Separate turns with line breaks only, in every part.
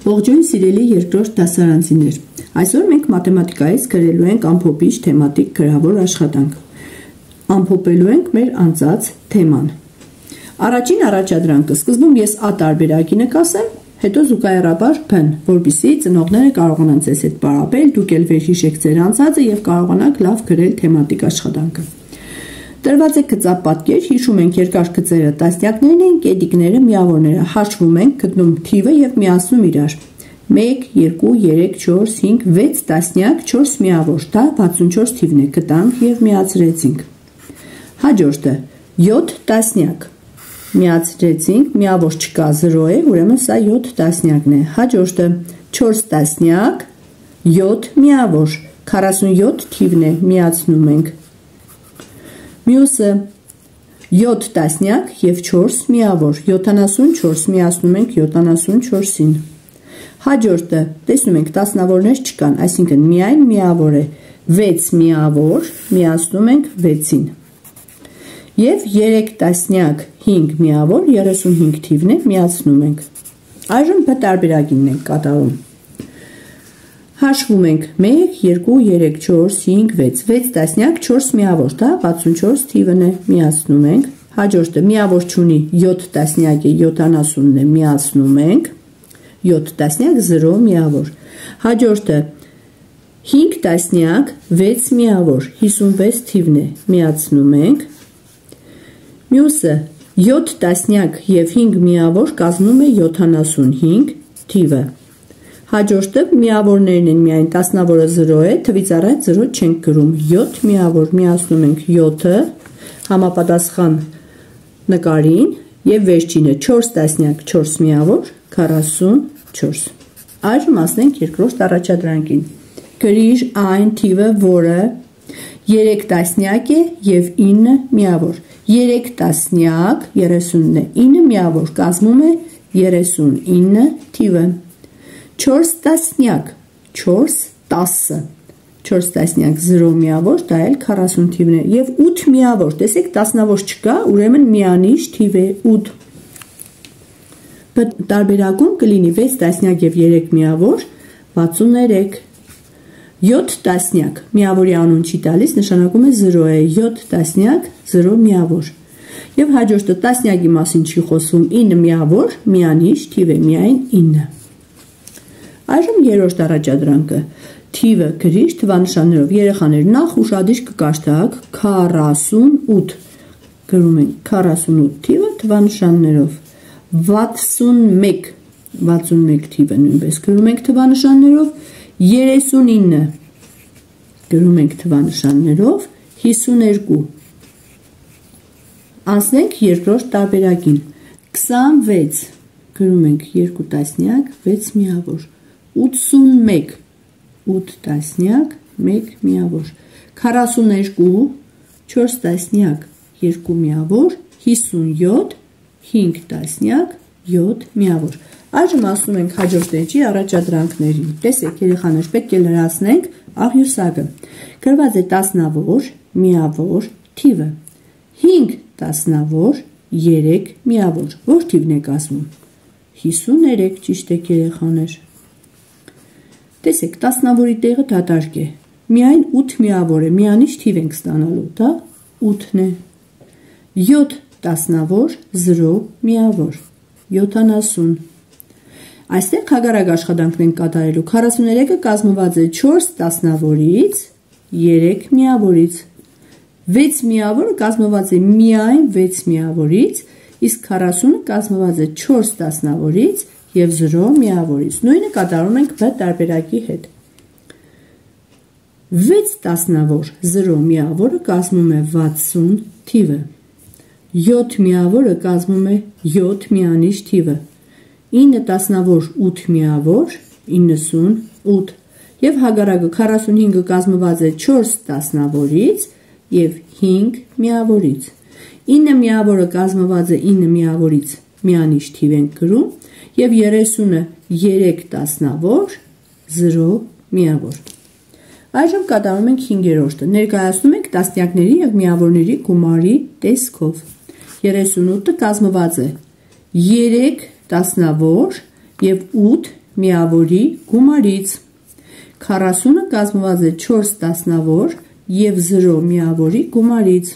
Ողջույն սիրելի երկրորդ դասարանցիներ, այսօր մենք մաթեմատիկայից գրելու ենք ամփոփիչ թեմատիկ գրավոր աշխատանք։ Ամփոփելու ենք մեր անցած թեման։ Առաջին առաջադրանքը սկզբում ես A տարբերակինը կասեմ, հետո զուգահեռաբար P, որպեսզի ծնողները կարողանան ձեզ հետ պարապել, դուք էլ վերհիշեք ձեր անցածը եւ կարողանաք լավ գրել թեմատիկ աշխատանքը։ Տրված է գծապ պատկեր, հիշում ենք երկար գծերը տասնյակներն են, կետիկները միավորները, հաշվում ենք, գտնում թիվը եւ միացնում իրար։ 1, 2, 3, 4, 5, 6 տասնյակ, 4 միավոր, դա 64 թիվն է, գտանք եւ միացրեցինք։ Հաջորդը 7 տասնյակ։ Միացրեցինք, միավոր չկա 0 է, ուրեմն սա 7 տասնյակն է։ Հաջորդը 4 տասնյակ, 7 միավոր, 47 թիվն է, միացնում ենք։ Մյուսը 7 տասնյակ և 4 միավոր, 74 միացնում ենք 74-ին։ Հաջորդը, տեսնում ենք տասնավորներ չկան, այսինքն միայն միավոր է, 6 միավոր, միացնում ենք 6-ին։ Եվ 3 տասնյակ 5 միավոր, 35 թիվն է, միացնում ենք։ Այժմ P տարբերակինն ենք կատարում։ Հաշվում ենք 1, 2, 3, 4, 5, 6, 6 տասնյակ, 4 միավոր, դա 64 թիվն է, միացնում ենք։ Հաջորդը միավոր չունի 7 տասնյակ է, 70-ն է, միացնում ենք։ 7 տասնյակ 0 միավոր։ Հաջորդը 5 տասնյակ 6 միավոր, 56 թիվն է, միացնում ենք։ Մյուսը 7 տասնյակ և 5 միավոր կազմում է 75 թիվը։ Հաջորդը միավորներն են միայն տասնավորը 0 է, թվից առաջ 0 չենք գրում, 7 միավոր, միացնում ենք 7-ը, համապատասխան նկարին և վերջինը 4 տասնյակ 4 միավոր, 44։ Այժմ ասենք երկրորդ առաջադրանքին։ Գրիր այն թիվը, որը 3 տասնյակ է և 9 միավոր։ 3 տասնյակ 30-ն է, 9 միավոր կազմում է 39 թիվը։ 4 տասնյակ, 4 10, 4 տասնյակ 0 միավոր, դա էլ 40 թիվն է, և 8 միավոր, տեսեք տասնավոր չկա, ուրեմն միանիշ թիվ է 8։ Տարբերակում կլինի 6 տասնյակ և 3 միավոր, 63։ 7 տասնյակ, միավորի անուն չի տալիս, նշանակում է 0 է, 7 տասնյակ 0 միավոր։ Եվ հաջորդը տասնյակի մասին չի խոսվում, 9 միավոր, միանիշ թիվ է, միայն 9։ Այժմ երրորդ առաջադրանքը, թիվը գրիր թվանշաններով, երեխաներ նախ ուշադիր կկաշտակ 48, գրում ենք 48 թիվը թվանշաններով, 61 թիվը նույնպես գրում ենք թվանշաններով, 39 գրում ենք թվանշաններով, 52, անցնենք երկրորդ տարբերակին, 26 գրում ենք 2 տասնյակ 6 միավոր, 81, 8 տասնյակ 1 միավոր, 42, 4 տասնյակ 2 միավոր, 57, 5 տասնյակ 7 միավոր։ Այժմ ասում ենք հաջորդ էջի առաջադրանքներին։ Տեսեք երեխաներ, պետք է լրացնենք աղյուսակը։ Գրված է տասնավոր, միավոր, թիվը։ 5 տասնավոր, 3 միավոր, որ թիվն է կազմում։ 53, ճիշտ եք երեխաներ։ Տեսեք, տասնավորի տեղը դատարկ է, միայն 8 միավոր է, միանիշ թիվ ենք ստանալու, դա 8-ն է։ 7 տասնավոր, 0 միավոր, 70։ Այստեղ հագարակ աշխատանքն ենք կատարելու, 43-ը կազմված է 4 տասնավորից, 3 միավորից, 6 միավորը կազմված է միայն 6 միավորից, իսկ 40-ը կազմված է 4 տասնավորից և 0 միավորից, նույնը կատարում ենք P տարբերակի հետ։ 6 տասնավոր 0 միավորը կազմում է 60 թիվը, 7 միավորը կազմում է 7 միանիշ թիվը, 9 տասնավոր 8 միավոր, 98, և հագարակը 45-ը կազմված է 4 տասնավորից և 5 միավորից, 9 միավորը կազմված է 9 միավորից, միանիշ թիվ ենք գրում, և 30-ը 3 տասնավոր, 0 միավոր։ Այժմ կատարում ենք 5-րդը, ներկայացնում ենք տասնյակների և միավորների գումարի տեսքով։ 38-ը կազմված է 3 տասնավոր և 8 միավորի գումարից։ 40-ը կազմված է 4 տասնավոր և 0 միավորի գումարից։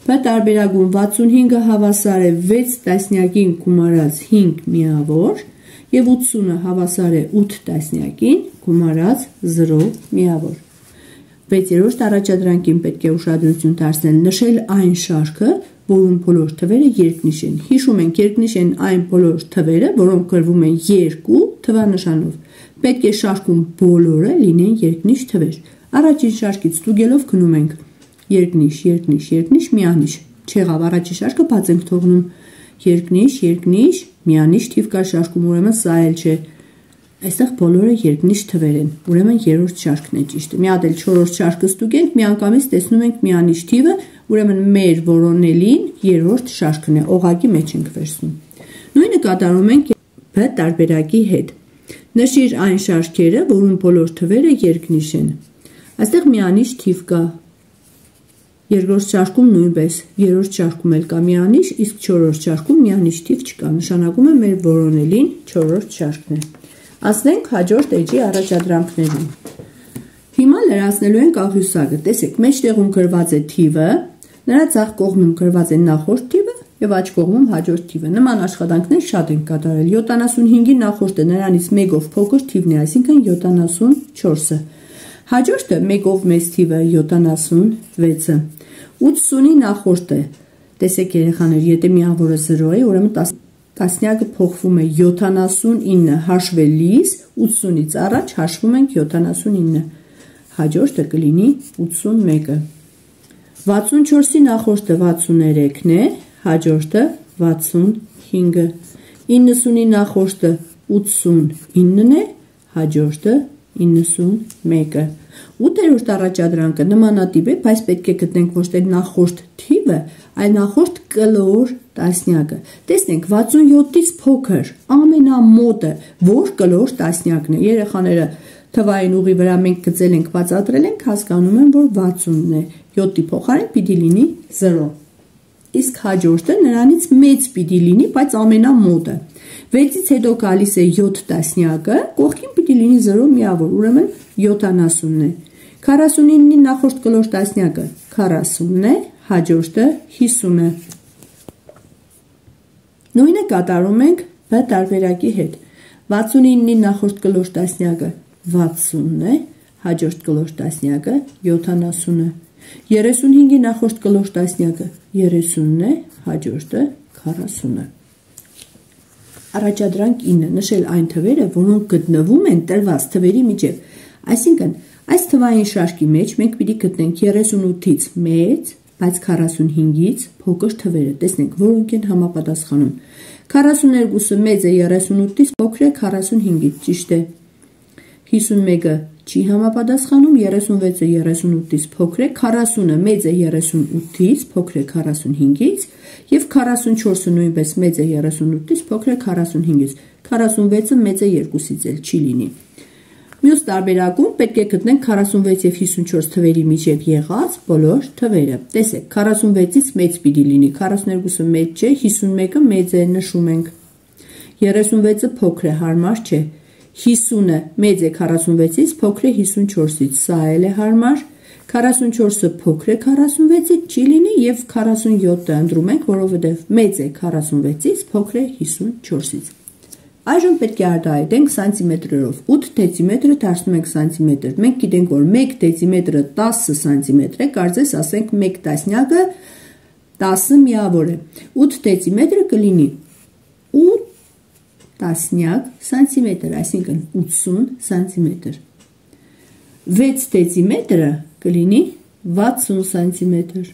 Բ տարբերակում 65-ը հավասար է 6 տասնյակին գումարած 5 միավոր և 80-ը հավասար է 8 տասնյակին գումարած 0 միավոր։ 6-րդ առաջադրանքին պետք է ուշադրություն դարձնել նշել այն շարքը, որում բոլոր թվերը երկնիշ են։ Հիշում ենք, երկնիշ են այն բոլոր թվերը, որոնք գրվում են 2 թվանշանով։ Պետք է շարքում բոլորը լինեն երկնիշ թվեր։ Առաջին շարքից ստուգելով գնում ենք երկնիշ, երկնիշ, երկնիշ, միանիշ։ Չեղավ, առաջին շարքը բաց ենք թողնում։ Երկնիշ, երկնիշ, միանիշ թիվ կա շարքում, ուրեմն սա էլ չէ։ Այստեղ բոլորը երկնիշ թվեր են, ուրեմն երրորդ շարքն է ճիշտը։ Մի հատ էլ չորրորդ շարքը ստուգենք, միանգամից տեսնում ենք միանիշ թիվը, ուրեմն մեր որոնելին երրորդ շարքն է, օղակի մեջ ենք վերցնում։ Նույնը կատարում ենք Բ տարբերակի հետ։ Նշիր այն շարքերը, որում բոլոր թվերը երկնիշ են։ Այստեղ միանիշ թիվ կա։ Երկրորդ շարքում նույնպես, երրորդ շարքում էլ կա միանիշ, իսկ չորրորդ շարքում միանիշ թիվ չկա, նշանակում է մեր որոնելին չորրորդ շարքն է։ Անցնենք հաջորդ էջի առաջադրանքներին։ Հիմա լրացնելու ենք աղյուսակը։ Տեսեք, մեջտեղում գրված է թիվը, նրա ձախ կողմում գրված է նախորդ թիվը և աջ կողմում հաջորդ թիվը։ Նման աշխատանքներ շատ են կատարել։ 75-ի նախորդը նրանից մեկով փոքր թիվն է, այսինքն 74-ը։ Հաջորդը մեկով մեծ թիվը 76-ը։ 80-ի նախորդը, տեսեք երեխաներ, եթե միավորը 0 է, ուրեմն տասնյակը փոխվում է 79 հաշվելիս 80-ից առաջ հաշվում ենք 79-ը։ Հաջորդը կլինի 81-ը։ 64-ի նախորդը 63-ն է, հաջորդը 65-ը։ 90-ի նախորդը 89-ն է, հաջորդը 91-ը։ 8-րդ առաջադրանքը նմանատիպ է, բայց պետք է գտնենք ոչ թե նախորդ թիվը, այլ նախորդ կլոր տասնյակը։ Տեսնենք 67-ից փոքր ամենամոտը որ կլոր տասնյակն է։ Երեխաները թվային ուղի վրա մենք գծել ենք, բացատրել ենք, հասկանում են, որ 60-ն է, 7-ի փոխարեն պիտի լինի 0։ Իսկ հաջորդը նրանից մեծ պիտի լինի, բայց ամենամոտը։ 6-ից հետո գալիս է 7 տասնյակը, կողքին պիտի լինի 0 միավոր, ուրեմն 70-ն է։ 49-ի նախորդ կլոր տասնյակը 40-ն է, հաջորդը 50-ը։ Նույնը կատարում ենք Բ տարբերակի հետ։ 69-ի նախորդ կլոր տասնյակը 60-ն է, հաջորդ կլոր տասնյակը 70-ը։ 35-ի նախորդ կլոր տասնյակը 30-ն է, հաջորդը 40-ը։ Առաջադրանք 9. Նշել այն թվերը, որոնք գտնվում են տրված թվերի միջև։ Այսինքն, այս թվային շարքի մեջ մենք պիտի գտնենք 38-ից մեծ, բայց 45-ից փոքր թվերը։ Տեսնենք, որոնք են համապատասխանում։ 42-ը մեծ է 38-ից, փոքր է 45-ից, ճիշտ է։ 51-ը չի համապատասխանում, 36-ը 38-ից փոքր է, 40-ը մեծ է 38-ից, փոքր է 45-ից, և 44-ը նույնպես մեծ է 38-ից, փոքր է 45-ից, 46-ը մեծ է 2-ից էլ չի լինի։ Մյուս տարբերակում պետք է գտնենք 46 և 54 թվերի միջև եղած բոլոր թվերը։ Տեսեք, 46-ից մեծ պիտի լինի, 42-ը մեծ չէ, 51-ը մեծ է, նշում ենք։ 36-ը փոքր է, հարմար չէ։ 50-ը մեծ է 46-ից, փոքր է 54-ից, սա էլ է հարմար։ 44-ը փոքր է 46-ից, չի լինի, և 47-ը ընտրում ենք, որովհետև մեծ է 46-ից, փոքր է 54-ից։ Այժմ պետք է արտահայտենք սանտիմետրերով։ 8 դեցիմետրը դարձնում ենք սանտիմետր։ Մենք գիտենք, որ 1 դեցիմետրը 10 սանտիմետր է, կարծես ասենք 1 տասնյակը 10 միավոր է։ 8 դեցիմետրը կլինի 8 տասնյակ սանտիմետր, այսինքն 80 սանտիմետր։ 6 դեցիմետրը կլինի 60 սանտիմետր։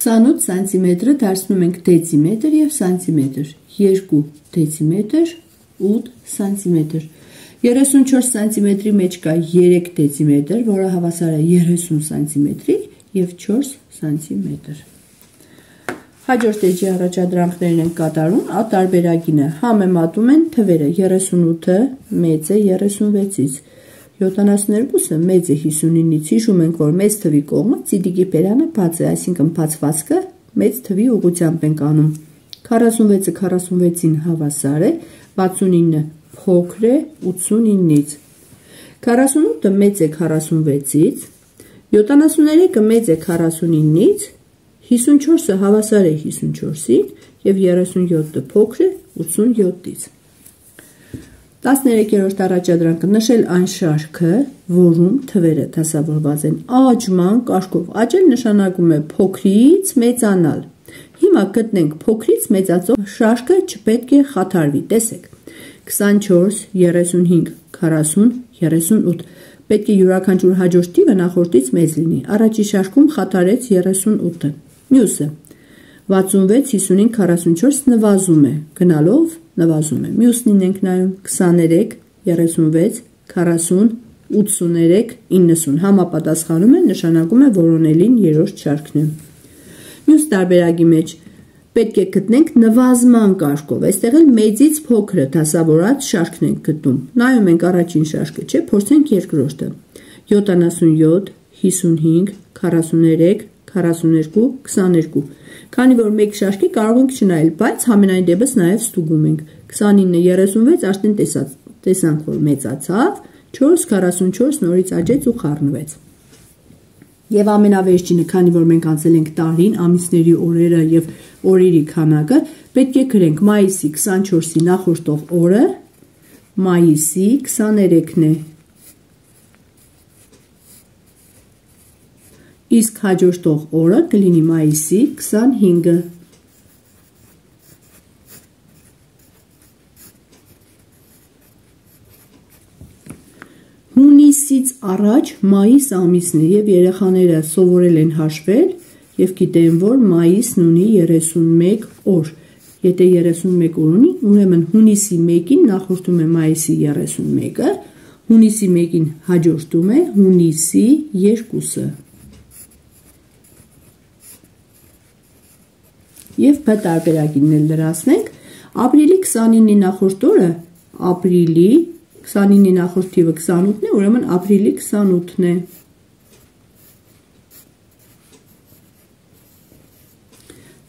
28 սանտիմետրը դարձնում ենք դեցիմետր և սանտիմետր։ 2 դեցիմետր 8 սանտիմետր։ 34 սանտիմետրի մեջ կա 3 դեցիմետր, որը հավասար է 30 սանտիմետրի և 4 սանտիմետր։ Հաջորդ էջի առաջադրանքներն են կատարում, տարբերակինը համեմատում են թվերը 38-ը մեծ է 36-ից, 72-ը մեծ է 59-ից, հիշում ենք, որ մեծ թվի կողմը ծիդիկի բերանը բաց է, այսինքն բացվածքը մեծ թվի ուղղությամբ ենք անում։ 46-ը 46-ին հավասար է, 69-ը փոքր է 89-ից։ 48-ը մեծ է 46-ից, 73-ը մեծ է 49-ից, 54-ը հավասար է 54-ին և 37-ը փոքր է 87-ից։ 13-րդ առաջադրանքը նշել այն շարքը, որում թվերը դասավորված են աճման կարգով։ Աճել նշանակում է փոքրից մեծանալ։ Հիմա գտնենք փոքրից մեծացող շարքը չպետք է խաթարվի։ Տեսեք, 24, 35, 40, 38։ Պետք է յուրաքանչյուր հաջորդ թիվը նախորդից մեծ լինի։ Առաջի շարքում խաթարեց 38-ը։ Մյուսը 66, 55, 44 նվազում է, գնալով նվազում է։ Մյուսնին ենք նայում 23, 36, 40, 83, 90 համապատասխանում է, նշանակում է որոնելին երրորդ շարքն է։ Մյուս տարբերակի մեջ պետք է գտնենք նվազման կարգով։ Այստեղ էլ մեծից փոքրը դասավորած շարքն ենք գտնում։ Նայում ենք առաջին շարքը, չէ՞, փորձենք երկրորդը։ 77, 55, 43, 42, 22։ Քանի որ մեկ շարքի կարող ենք չնայել, բայց համենայն դեպս նաև ստուգում ենք։ 29, 36 արդեն տեսանք, որ մեծացավ, 4, 44 նորից աճեց ու խառնվեց։ Եվ ամենավերջինը, քանի որ մենք անցել ենք տարին, ամիսների օրերը և օրերի քանակը, պետք է գրենք մայիսի 24-ի նախորդող օրը մայիսի 23-ն է։ Իսկ հաջորդող օրը կլինի մայիսի 25-ը։ Հունիսից առաջ մայիս ամիսն է և երեխաները սովորել են հաշվել և գիտեն, որ մայիսն ունի 31 օր։ Եթե 31 օր ունի, ուրեմն հունիսի 1-ին նախորդում է մայիսի 31-ը, հունիսի 1-ին հաջորդում է հունիսի 2-ը։ Եվ բ տարբերակին էլ լրացնենք, ապրիլի 29-ի նախորդ օրը ապրիլի 29-ի նախորդ թիվը 28-ն է, ուրեմն ապրիլի 28-ն է։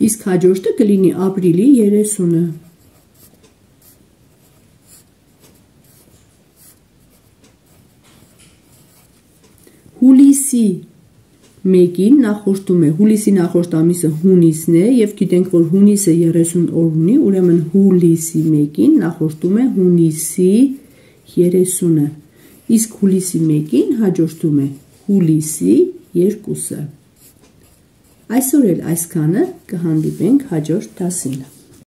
Իսկ հաջորդը կլինի ապրիլի 30-ը։ Հուլիսի 1-ին նախորդում է, հուլիսի նախորդ ամիսը հունիսն է և գիտենք, որ հունիսը 30 օր ունի, ուրեմն հուլիսի 1-ին նախորդում է հունիսի 30-ը, իսկ հուլիսի 1-ին հաջորդում է հուլիսի 2-ը։ Այսօր էլ այսքանը, կհանդիպենք հաջորդ դասին։